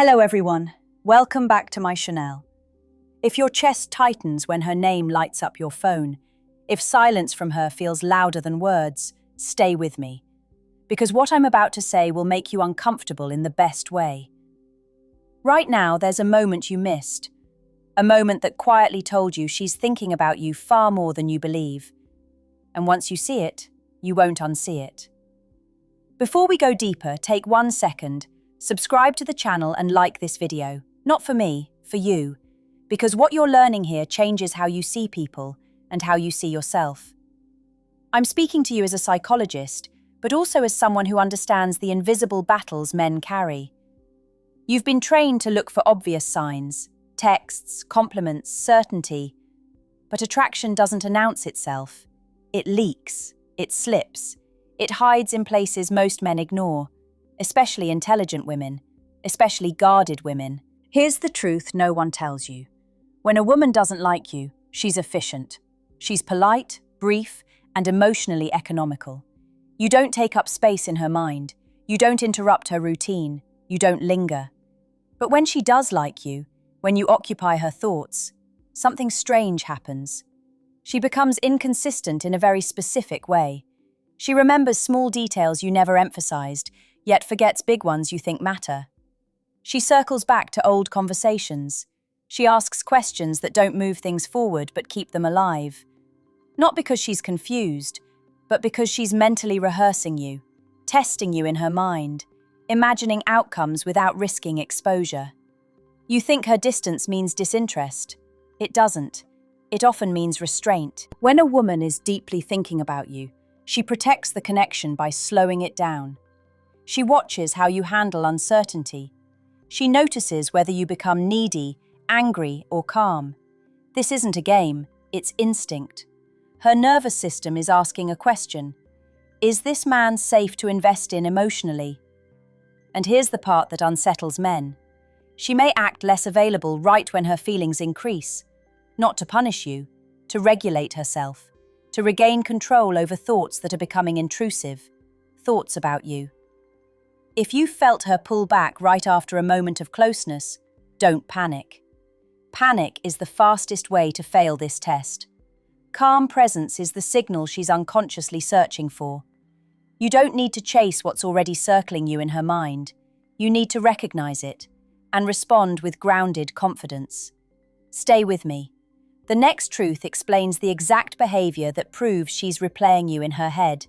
Hello everyone, welcome back to my Chanel. If your chest tightens when her name lights up your phone, if silence from her feels louder than words, stay with me. Because what I'm about to say will make you uncomfortable in the best way. Right now, there's a moment you missed. A moment that quietly told you she's thinking about you far more than you believe. And once you see it, you won't unsee it. Before we go deeper, take 1 second, subscribe to the channel and like this video. Not for me, for you. Because what you're learning here changes how you see people and how you see yourself. I'm speaking to you as a psychologist, but also as someone who understands the invisible battles men carry. You've been trained to look for obvious signs, texts, compliments, certainty. But attraction doesn't announce itself. It leaks, it slips, it hides in places most men ignore, especially intelligent women, especially guarded women. Here's the truth no one tells you. When a woman doesn't like you, she's efficient. She's polite, brief, and emotionally economical. You don't take up space in her mind. You don't interrupt her routine. You don't linger. But when she does like you, when you occupy her thoughts, something strange happens. She becomes inconsistent in a very specific way. She remembers small details you never emphasized, yet forgets big ones you think matter. She circles back to old conversations. She asks questions that don't move things forward but keep them alive. Not because she's confused, but because she's mentally rehearsing you, testing you in her mind, imagining outcomes without risking exposure. You think her distance means disinterest. It doesn't. It often means restraint. When a woman is deeply thinking about you, she protects the connection by slowing it down. She watches how you handle uncertainty. She notices whether you become needy, angry, or calm. This isn't a game, it's instinct. Her nervous system is asking a question. Is this man safe to invest in emotionally? And here's the part that unsettles men. She may act less available right when her feelings increase. Not to punish you, to regulate herself, to regain control over thoughts that are becoming intrusive, thoughts about you. If you felt her pull back right after a moment of closeness, don't panic. Panic is the fastest way to fail this test. Calm presence is the signal she's unconsciously searching for. You don't need to chase what's already circling you in her mind. You need to recognize it and respond with grounded confidence. Stay with me. The next truth explains the exact behavior that proves she's replaying you in her head,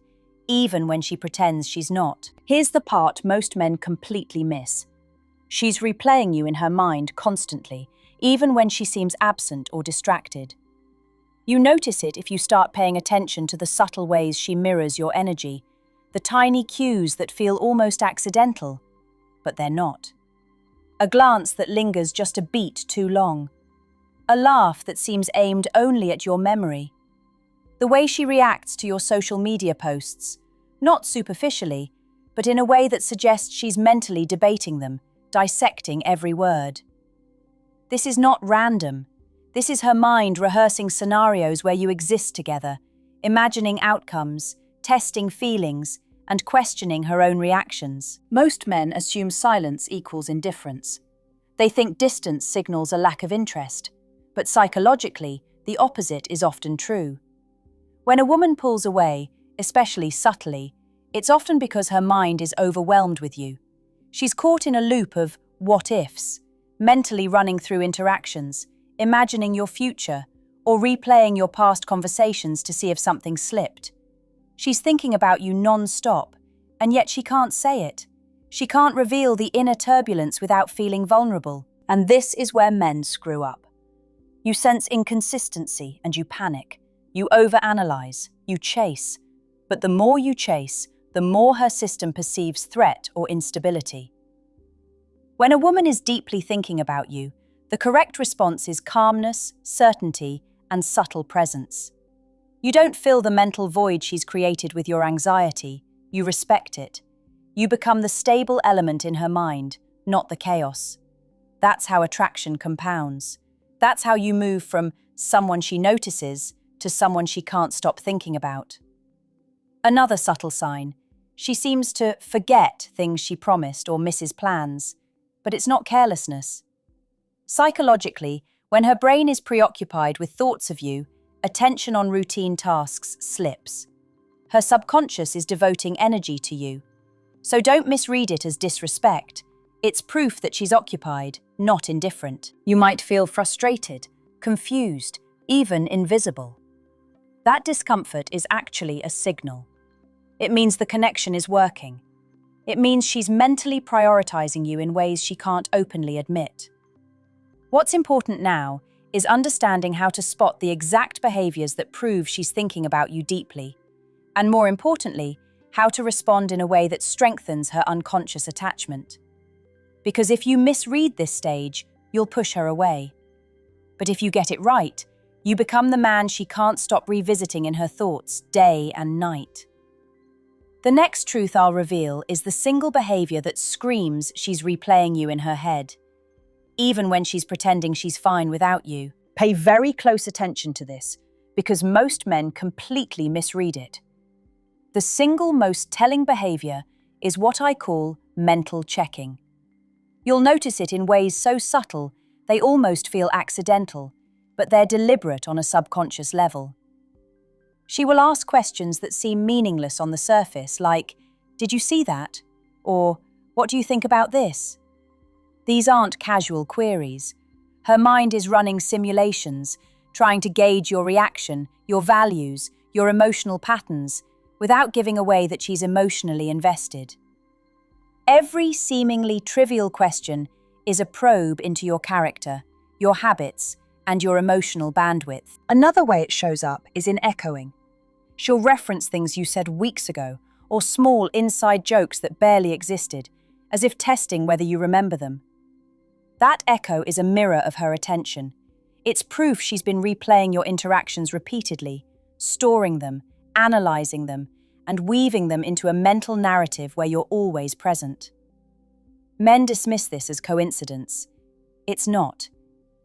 even when she pretends she's not. Here's the part most men completely miss. She's replaying you in her mind constantly, even when she seems absent or distracted. You notice it if you start paying attention to the subtle ways she mirrors your energy, the tiny cues that feel almost accidental, but they're not. A glance that lingers just a beat too long. A laugh that seems aimed only at your memory. The way she reacts to your social media posts, not superficially, but in a way that suggests she's mentally debating them, dissecting every word. This is not random. This is her mind rehearsing scenarios where you exist together, imagining outcomes, testing feelings, and questioning her own reactions. Most men assume silence equals indifference. They think distance signals a lack of interest, but psychologically, the opposite is often true. When a woman pulls away, especially subtly, it's often because her mind is overwhelmed with you. She's caught in a loop of what-ifs, mentally running through interactions, imagining your future, or replaying your past conversations to see if something slipped. She's thinking about you non-stop, and yet she can't say it. She can't reveal the inner turbulence without feeling vulnerable. And this is where men screw up. You sense inconsistency and you panic. You overanalyze, you chase. But the more you chase, the more her system perceives threat or instability. When a woman is deeply thinking about you, the correct response is calmness, certainty, and subtle presence. You don't fill the mental void she's created with your anxiety, you respect it. You become the stable element in her mind, not the chaos. That's how attraction compounds. That's how you move from someone she notices to someone she can't stop thinking about. Another subtle sign, she seems to forget things she promised or misses plans. but it's not carelessness. Psychologically, when her brain is preoccupied with thoughts of you, attention on routine tasks slips. Her subconscious is devoting energy to you. So don't misread it as disrespect. It's proof that she's occupied, not indifferent. You might feel frustrated, confused, even invisible. That discomfort is actually a signal. It means the connection is working. It means she's mentally prioritizing you in ways she can't openly admit. What's important now is understanding how to spot the exact behaviors that prove she's thinking about you deeply, and more importantly, how to respond in a way that strengthens her unconscious attachment. Because if you misread this stage, you'll push her away. But if you get it right, you become the man she can't stop revisiting in her thoughts day and night. The next truth I'll reveal is the single behavior that screams she's replaying you in her head, even when she's pretending she's fine without you. Pay very close attention to this, because most men completely misread it. The single most telling behavior is what I call mental checking. You'll notice it in ways so subtle they almost feel accidental, but they're deliberate on a subconscious level. She will ask questions that seem meaningless on the surface, like, "Did you see that?" Or, "What do you think about this?" These aren't casual queries. Her mind is running simulations, trying to gauge your reaction, your values, your emotional patterns, without giving away that she's emotionally invested. Every seemingly trivial question is a probe into your character, your habits, and your emotional bandwidth. Another way it shows up is in echoing. She'll reference things you said weeks ago, or small inside jokes that barely existed, as if testing whether you remember them. That echo is a mirror of her attention. It's proof she's been replaying your interactions repeatedly, storing them, analyzing them, and weaving them into a mental narrative where you're always present. Men dismiss this as coincidence. It's not.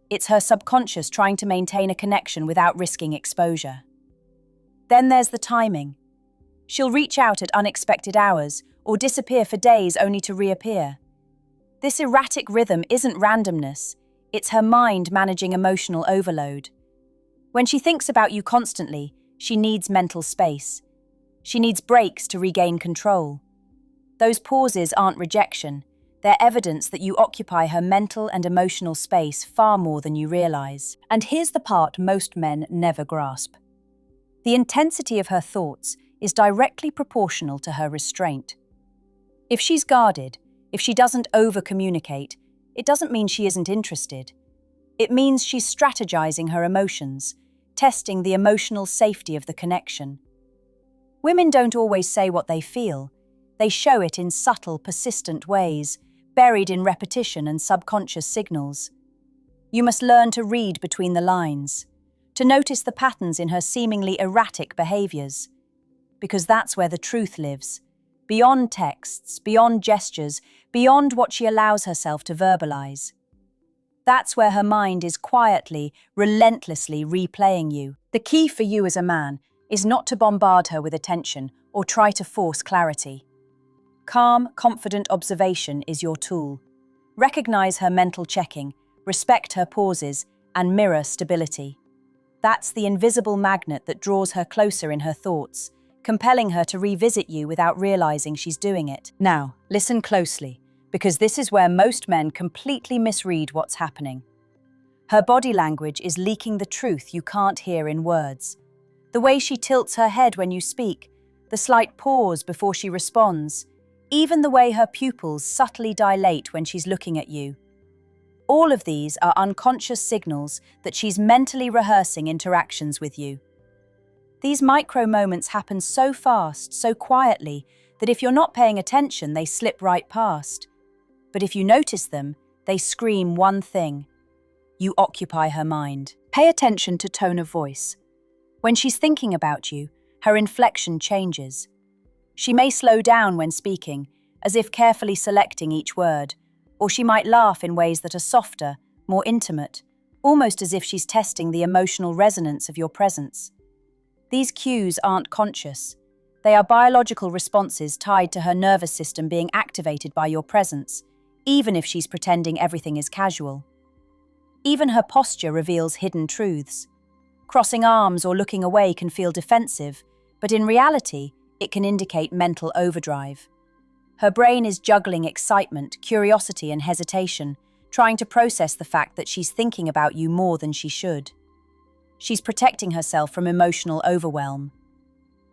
It's her subconscious trying to maintain a connection without risking exposure. Then there's the timing. She'll reach out at unexpected hours or disappear for days only to reappear. This erratic rhythm isn't randomness, it's her mind managing emotional overload. When she thinks about you constantly, she needs mental space. She needs breaks to regain control. Those pauses aren't rejection, they're evidence that you occupy her mental and emotional space far more than you realize. And here's the part most men never grasp. The intensity of her thoughts is directly proportional to her restraint. If she's guarded, if she doesn't over-communicate, it doesn't mean she isn't interested. It means she's strategizing her emotions, testing the emotional safety of the connection. Women don't always say what they feel. They show it in subtle, persistent ways, buried in repetition and subconscious signals. You must learn to read between the lines, to notice the patterns in her seemingly erratic behaviors, because that's where the truth lives, beyond texts, beyond gestures, beyond what she allows herself to verbalize. That's where her mind is quietly, relentlessly replaying you. The key for you as a man is not to bombard her with attention or try to force clarity. Calm, confident observation is your tool. Recognize her mental checking, respect her pauses, and mirror stability. That's the invisible magnet that draws her closer in her thoughts, compelling her to revisit you without realizing she's doing it. Now, listen closely, because this is where most men completely misread what's happening. Her body language is leaking the truth you can't hear in words. The way she tilts her head when you speak, the slight pause before she responds, even the way her pupils subtly dilate when she's looking at you. All of these are unconscious signals that she's mentally rehearsing interactions with you. These micro moments happen so fast, so quietly, that if you're not paying attention, they slip right past. But if you notice them, they scream one thing: you occupy her mind. Pay attention to tone of voice. When she's thinking about you, her inflection changes. She may slow down when speaking, as if carefully selecting each word, or she might laugh in ways that are softer, more intimate, almost as if she's testing the emotional resonance of your presence. These cues aren't conscious. They are biological responses tied to her nervous system being activated by your presence, even if she's pretending everything is casual. Even her posture reveals hidden truths. Crossing arms or looking away can feel defensive, but in reality, it can indicate mental overdrive. Her brain is juggling excitement, curiosity, and hesitation, trying to process the fact that she's thinking about you more than she should. She's protecting herself from emotional overwhelm.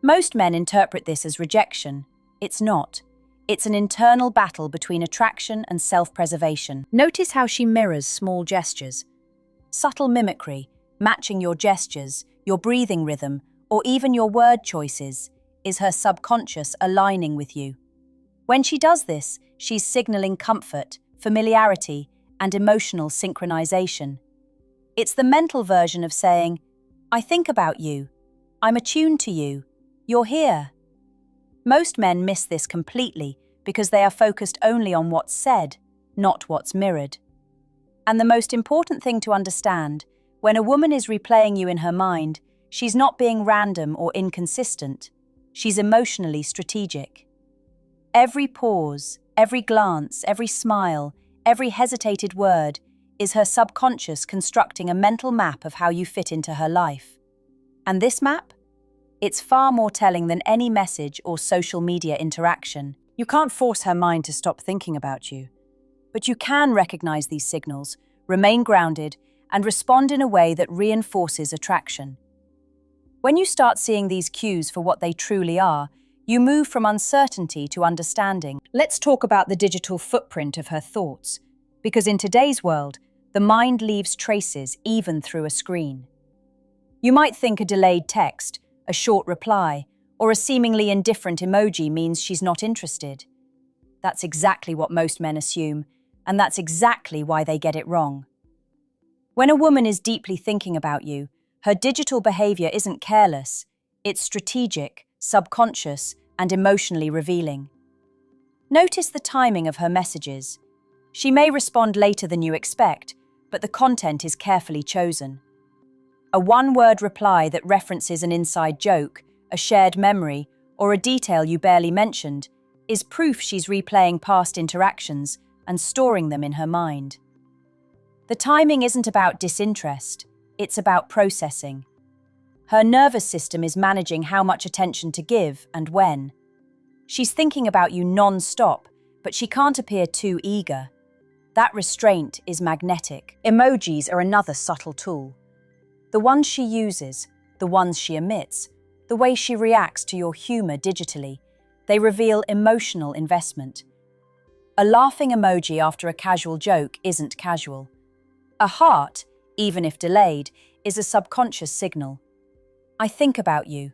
Most men interpret this as rejection. It's not. It's an internal battle between attraction and self-preservation. Notice how she mirrors small gestures. Subtle mimicry, matching your gestures, your breathing rhythm, or even your word choices, is her subconscious aligning with you. When she does this, she's signaling comfort, familiarity, and emotional synchronization. It's the mental version of saying, "I think about you. I'm attuned to you. You're here." Most men miss this completely because they are focused only on what's said, not what's mirrored. And the most important thing to understand, when a woman is replaying you in her mind, she's not being random or inconsistent. She's emotionally strategic. Every pause, every glance, every smile, every hesitated word is her subconscious constructing a mental map of how you fit into her life. And this map? It's far more telling than any message or social media interaction. You can't force her mind to stop thinking about you, but you can recognize these signals, remain grounded, and respond in a way that reinforces attraction. When you start seeing these cues for what they truly are, you move from uncertainty to understanding. Let's talk about the digital footprint of her thoughts, because in today's world, the mind leaves traces even through a screen. You might think a delayed text, a short reply, or a seemingly indifferent emoji means she's not interested. That's exactly what most men assume, and that's exactly why they get it wrong. When a woman is deeply thinking about you, her digital behavior isn't careless, it's strategic, subconscious, and emotionally revealing. Notice the timing of her messages. She may respond later than you expect, but the content is carefully chosen. A one-word reply that references an inside joke, a shared memory, or a detail you barely mentioned is proof she's replaying past interactions and storing them in her mind. The timing isn't about disinterest, it's about processing. Her nervous system is managing how much attention to give and when. She's thinking about you non-stop, but she can't appear too eager. That restraint is magnetic. Emojis are another subtle tool. The ones she uses, the ones she emits, the way she reacts to your humor digitally, they reveal emotional investment. A laughing emoji after a casual joke isn't casual. A heart, even if delayed, is a subconscious signal. I think about you.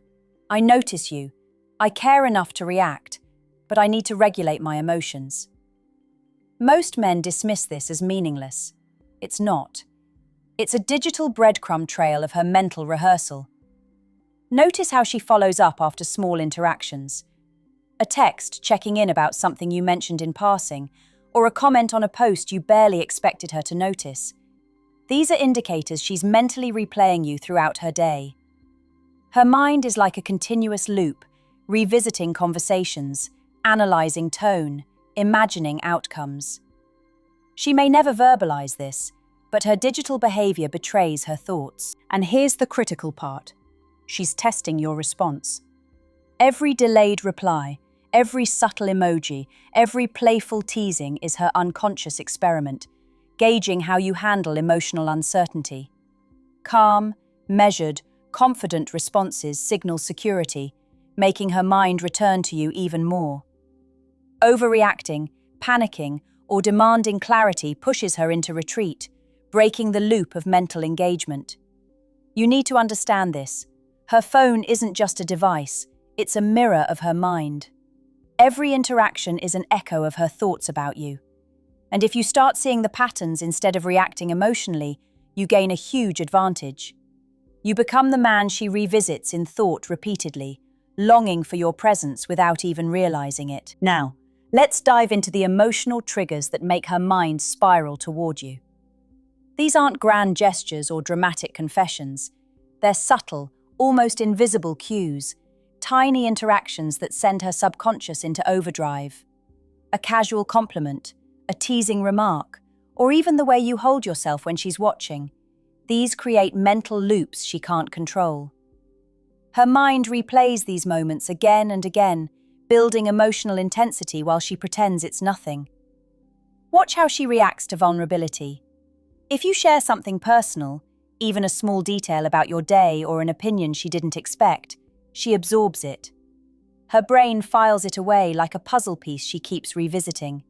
I notice you. I care enough to react, but I need to regulate my emotions. Most men dismiss this as meaningless. It's not. It's a digital breadcrumb trail of her mental rehearsal. Notice how she follows up after small interactions. A text checking in about something you mentioned in passing, or a comment on a post you barely expected her to notice. These are indicators she's mentally replaying you throughout her day. Her mind is like a continuous loop, revisiting conversations, analyzing tone, imagining outcomes. She may never verbalize this, but her digital behavior betrays her thoughts. And here's the critical part. She's testing your response. Every delayed reply, every subtle emoji, every playful teasing is her unconscious experiment, gauging how you handle emotional uncertainty. Calm, measured, confident responses signal security, making her mind return to you even more. Overreacting, panicking, or demanding clarity pushes her into retreat, breaking the loop of mental engagement. You need to understand this. Her phone isn't just a device, it's a mirror of her mind. Every interaction is an echo of her thoughts about you. And if you start seeing the patterns instead of reacting emotionally, you gain a huge advantage. You become the man she revisits in thought repeatedly, longing for your presence without even realizing it. Now, let's dive into the emotional triggers that make her mind spiral toward you. These aren't grand gestures or dramatic confessions. They're subtle, almost invisible cues, tiny interactions that send her subconscious into overdrive. A casual compliment, a teasing remark, or even the way you hold yourself when she's watching. These create mental loops she can't control. Her mind replays these moments again and again, building emotional intensity while she pretends it's nothing. Watch how she reacts to vulnerability. If you share something personal, even a small detail about your day or an opinion she didn't expect, she absorbs it. Her brain files it away like a puzzle piece she keeps revisiting.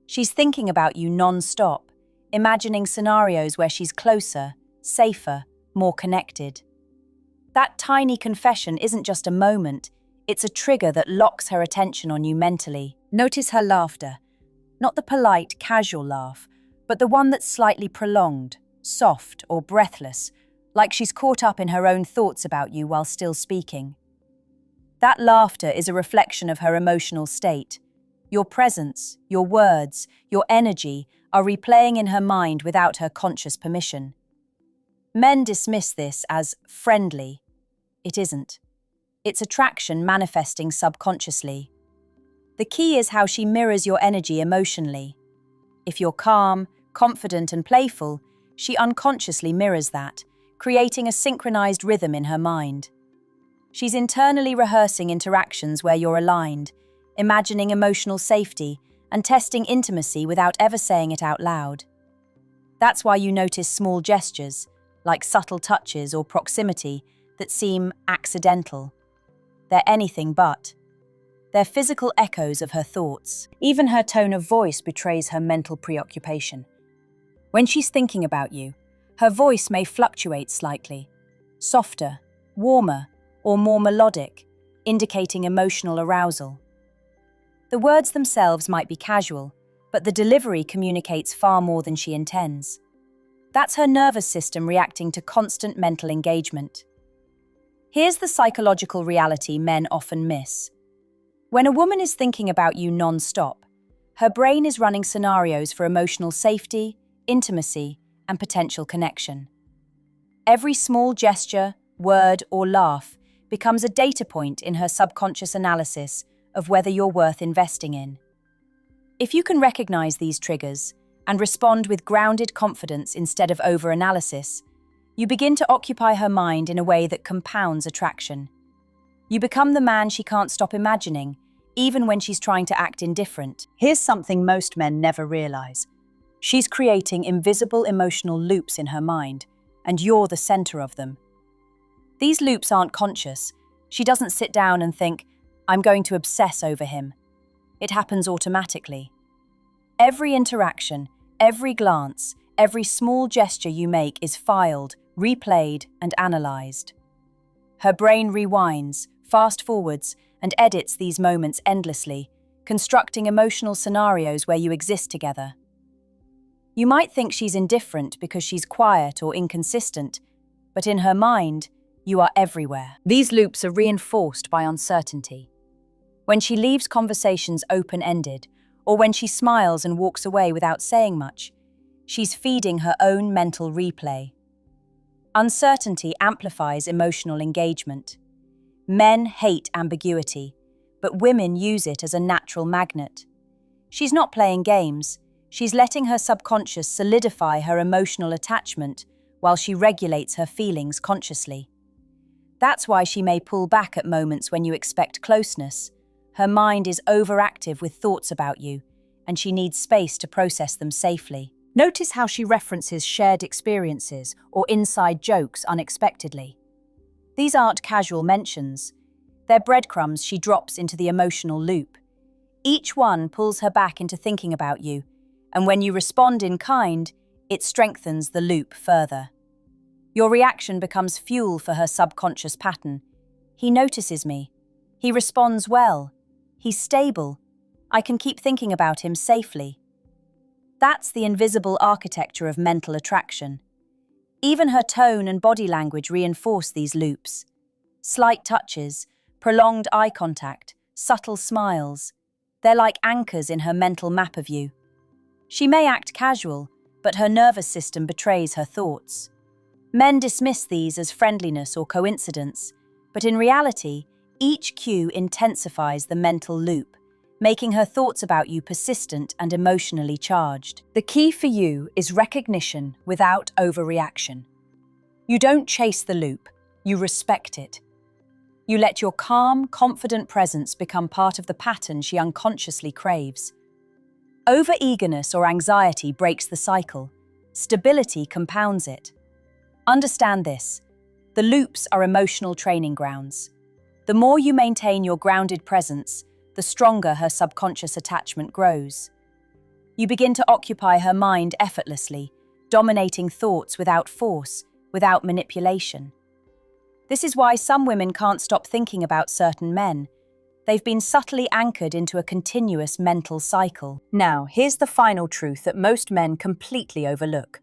She's thinking about you non-stop, imagining scenarios where she's closer, safer, more connected. That tiny confession isn't just a moment, it's a trigger that locks her attention on you mentally. Notice her laughter. Not the polite, casual laugh, but the one that's slightly prolonged, soft or breathless, like she's caught up in her own thoughts about you while still speaking. That laughter is a reflection of her emotional state. Your presence, your words, your energy are replaying in her mind without her conscious permission. Men dismiss this as friendly. It isn't. It's attraction manifesting subconsciously. The key is how she mirrors your energy emotionally. If you're calm, confident, and playful, she unconsciously mirrors that, creating a synchronized rhythm in her mind. She's internally rehearsing interactions where you're aligned, imagining emotional safety, and testing intimacy without ever saying it out loud. That's why you notice small gestures, like subtle touches or proximity, that seem accidental. They're anything but. They're physical echoes of her thoughts. Even her tone of voice betrays her mental preoccupation. When she's thinking about you, her voice may fluctuate slightly, softer, warmer, or more melodic, indicating emotional arousal. The words themselves might be casual, but the delivery communicates far more than she intends. That's her nervous system reacting to constant mental engagement. Here's the psychological reality men often miss. When a woman is thinking about you non-stop, her brain is running scenarios for emotional safety, intimacy, and potential connection. Every small gesture, word, or laugh becomes a data point in her subconscious analysis of whether you're worth investing in. If you can recognize these triggers and respond with grounded confidence instead of over-analysis, you begin to occupy her mind in a way that compounds attraction. You become the man she can't stop imagining, even when she's trying to act indifferent. Here's something most men never realize. She's creating invisible emotional loops in her mind, and you're the center of them. These loops aren't conscious. She doesn't sit down and think, I'm going to obsess over him. It happens automatically. Every interaction, every glance, every small gesture you make is filed, replayed, and analyzed. Her brain rewinds, fast-forwards, and edits these moments endlessly, constructing emotional scenarios where you exist together. You might think she's indifferent because she's quiet or inconsistent, but in her mind, you are everywhere. These loops are reinforced by uncertainty. When she leaves conversations open-ended, or when she smiles and walks away without saying much, she's feeding her own mental replay. Uncertainty amplifies emotional engagement. Men hate ambiguity, but women use it as a natural magnet. She's not playing games, she's letting her subconscious solidify her emotional attachment while she regulates her feelings consciously. That's why she may pull back at moments when you expect closeness. Her mind is overactive with thoughts about you, and she needs space to process them safely. Notice how she references shared experiences or inside jokes unexpectedly. These aren't casual mentions. They're breadcrumbs she drops into the emotional loop. Each one pulls her back into thinking about you, and when you respond in kind, it strengthens the loop further. Your reaction becomes fuel for her subconscious pattern. He notices me. He responds well. He's stable. I can keep thinking about him safely. That's the invisible architecture of mental attraction. Even her tone and body language reinforce these loops. Slight touches, prolonged eye contact, subtle smiles. They're like anchors in her mental map of you. She may act casual, but her nervous system betrays her thoughts. Men dismiss these as friendliness or coincidence, but in reality, each cue intensifies the mental loop, making her thoughts about you persistent and emotionally charged. The key for you is recognition without overreaction. You don't chase the loop, you respect it. You let your calm, confident presence become part of the pattern she unconsciously craves. Over-eagerness or anxiety breaks the cycle. Stability compounds it. Understand this. The loops are emotional training grounds. The more you maintain your grounded presence, the stronger her subconscious attachment grows. You begin to occupy her mind effortlessly, dominating thoughts without force, without manipulation. This is why some women can't stop thinking about certain men. They've been subtly anchored into a continuous mental cycle. Now, here's the final truth that most men completely overlook.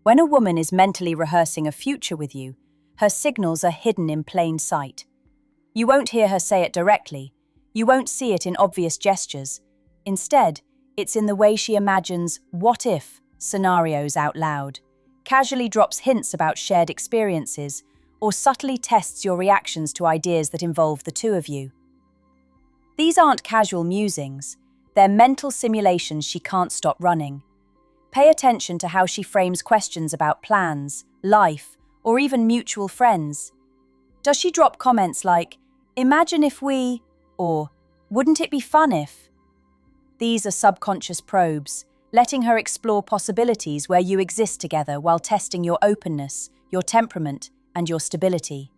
When a woman is mentally rehearsing a future with you, her signals are hidden in plain sight. You won't hear her say it directly. You won't see it in obvious gestures. Instead, it's in the way she imagines what-if scenarios out loud, casually drops hints about shared experiences, or subtly tests your reactions to ideas that involve the two of you. These aren't casual musings. They're mental simulations she can't stop running. Pay attention to how she frames questions about plans, life, or even mutual friends. Does she drop comments like, "Imagine if we," or "Wouldn't it be fun if?" These are subconscious probes, letting her explore possibilities where you exist together while testing your openness, your temperament, and your stability.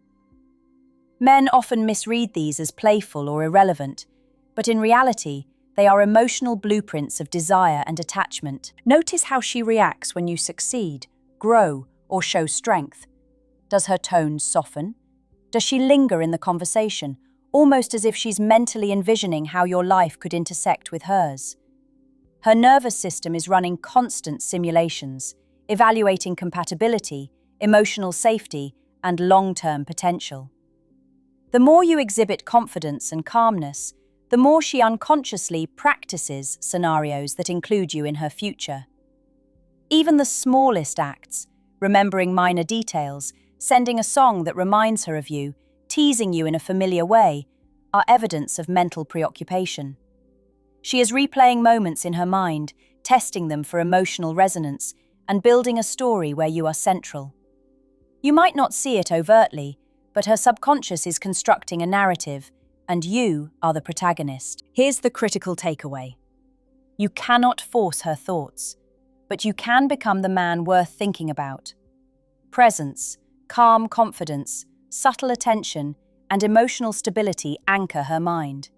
Men often misread these as playful or irrelevant, but in reality, they are emotional blueprints of desire and attachment. Notice how she reacts when you succeed, grow, or show strength. Does her tone soften? Does she linger in the conversation, almost as if she's mentally envisioning how your life could intersect with hers? Her nervous system is running constant simulations, evaluating compatibility, emotional safety, and long-term potential. The more you exhibit confidence and calmness, the more she unconsciously practices scenarios that include you in her future. Even the smallest acts, remembering minor details, sending a song that reminds her of you, teasing you in a familiar way, are evidence of mental preoccupation. She is replaying moments in her mind, testing them for emotional resonance, and building a story where you are central. You might not see it overtly, but her subconscious is constructing a narrative, and you are the protagonist. Here's the critical takeaway. You cannot force her thoughts, but you can become the man worth thinking about. Presence, calm confidence, subtle attention, and emotional stability anchor her mind.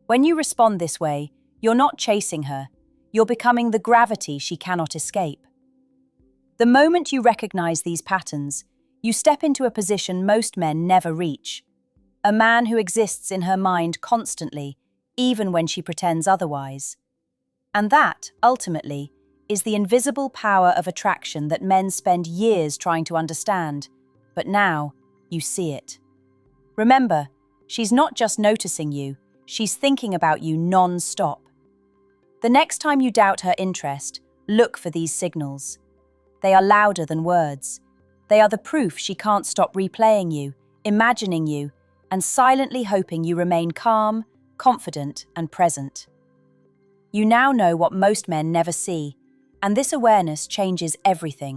When you respond this way, you're not chasing her, you're becoming the gravity she cannot escape. The moment you recognize these patterns, you step into a position most men never reach. A man who exists in her mind constantly, even when she pretends otherwise. And that, ultimately, is the invisible power of attraction that men spend years trying to understand, but now you see it. Remember, she's not just noticing you, she's thinking about you non-stop. The next time you doubt her interest, look for these signals. They are louder than words. They are the proof she can't stop replaying you, imagining you, and silently hoping you remain calm, confident, and present. You now know what most men never see, and this awareness changes everything.